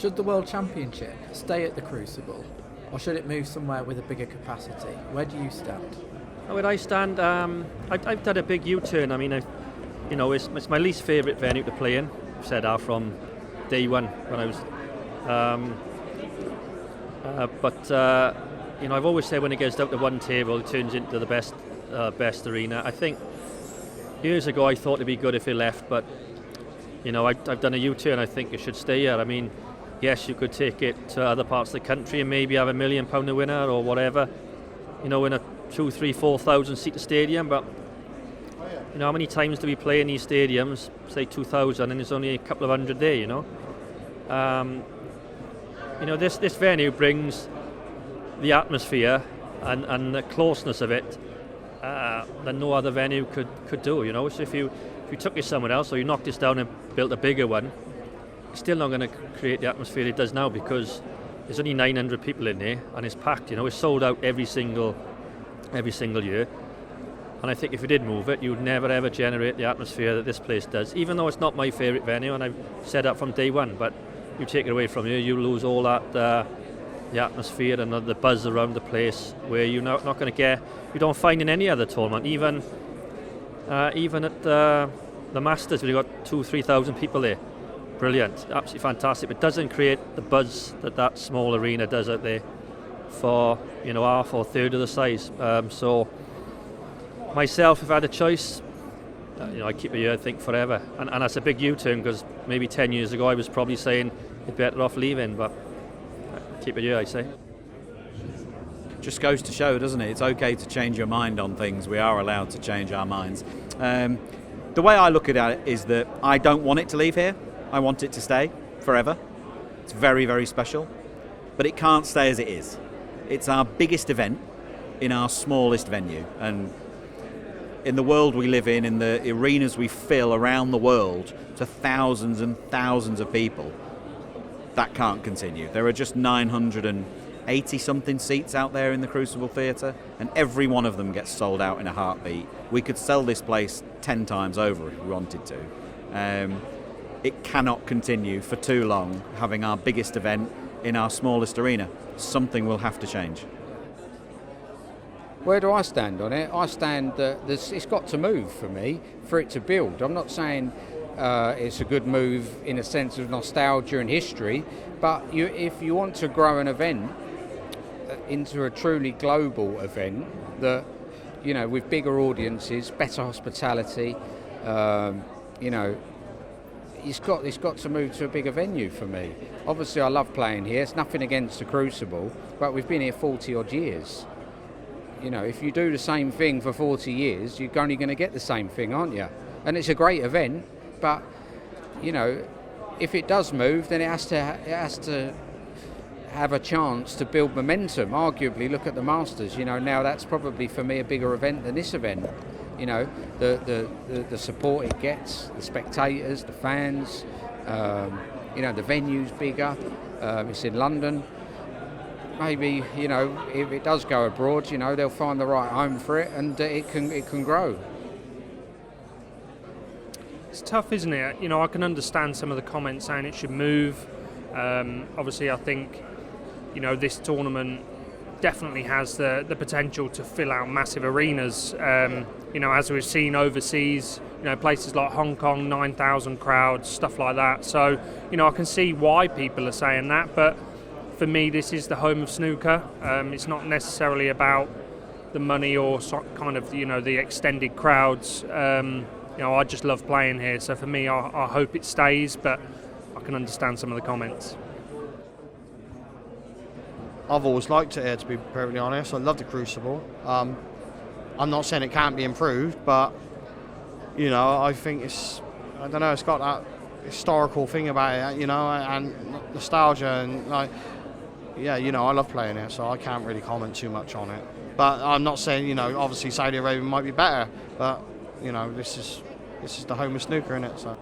Should the World Championship stay at the Crucible, or should it move somewhere with a bigger capacity? Where do you stand? Where I stand, I've done a big U-turn. I mean, it's my least favourite venue to play in. I've said that from day one when I was. I've always said when it gets down to one table, it turns into the best arena. I think years ago I thought it'd be good if it left, but I've done a U-turn. I think it should stay here. I mean, yes, you could take it to other parts of the country and maybe have £1 million a winner or whatever, in a 2, 3, 4,000 seat stadium. But how many times do we play in these stadiums? Say 2,000, and there's only a couple of hundred there. This venue brings the atmosphere and the closeness of it that no other venue could do. So if you took it somewhere else, or you knocked this down and built a bigger one, it's still not going to create the atmosphere it does now, because there's only 900 people in there and it's packed. It's sold out every single year. And I think if you did move it, you would never ever generate the atmosphere that this place does, even though it's not my favourite venue, and I've said that from day one. But you take it away from here, you lose all that the atmosphere and the buzz around the place, where you're not going to get. You don't find in any other tournament, even at the Masters, where you've got 2,000-3,000 people there. Brilliant, absolutely fantastic. But it doesn't create the buzz that small arena does out there for half or third of the size. So myself, if I had a choice, I keep it here, I think, forever. And that's a big U-turn, because maybe 10 years ago I was probably saying you're better off leaving, but keep it here, I say. Just goes to show, doesn't it? It's okay to change your mind on things. We are allowed to change our minds. The way I look at it is that I don't want it to leave here. I want it to stay forever. It's very, very special. But it can't stay as it is. It's our biggest event in our smallest venue. And in the world we live in the arenas we fill around the world to thousands and thousands of people, that can't continue. There are just 980-something seats out there in the Crucible Theatre, and every one of them gets sold out in a heartbeat. We could sell this place 10 times over if we wanted to. It cannot continue for too long, having our biggest event in our smallest arena. Something will have to change. Where do I stand on it? I stand that it's got to move for me, for it to build. I'm not saying it's a good move in a sense of nostalgia and history, but if you want to grow an event into a truly global event that, with bigger audiences, better hospitality, it's got to move to a bigger venue for me. Obviously, I love playing here. It's nothing against the Crucible, but we've been here 40 odd years. If you do the same thing for 40 years, you're only going to get the same thing, aren't you? And it's a great event, but if it does move, then it has to have a chance to build momentum. Arguably, look at the Masters. Now that's probably for me a bigger event than this event. The support it gets, the spectators, the fans. The venue's bigger. It's in London. Maybe if it does go abroad, they'll find the right home for it, and it can grow. It's tough, isn't it? I can understand some of the comments saying it should move. Obviously, I think this tournament definitely has the potential to fill out massive arenas. As we've seen overseas, places like Hong Kong, 9,000 crowds, stuff like that. So, I can see why people are saying that, but for me, this is the home of snooker. It's not necessarily about the money or kind of, the extended crowds. I just love playing here. So for me, I hope it stays, but I can understand some of the comments. I've always liked it here, to be perfectly honest. I love the Crucible. I'm not saying it can't be improved, but I think it's got that historical thing about it, and nostalgia, and I love playing it, so I can't really comment too much on it. But I'm not saying, obviously Saudi Arabia might be better, but this is the home of snooker, isn't it? So.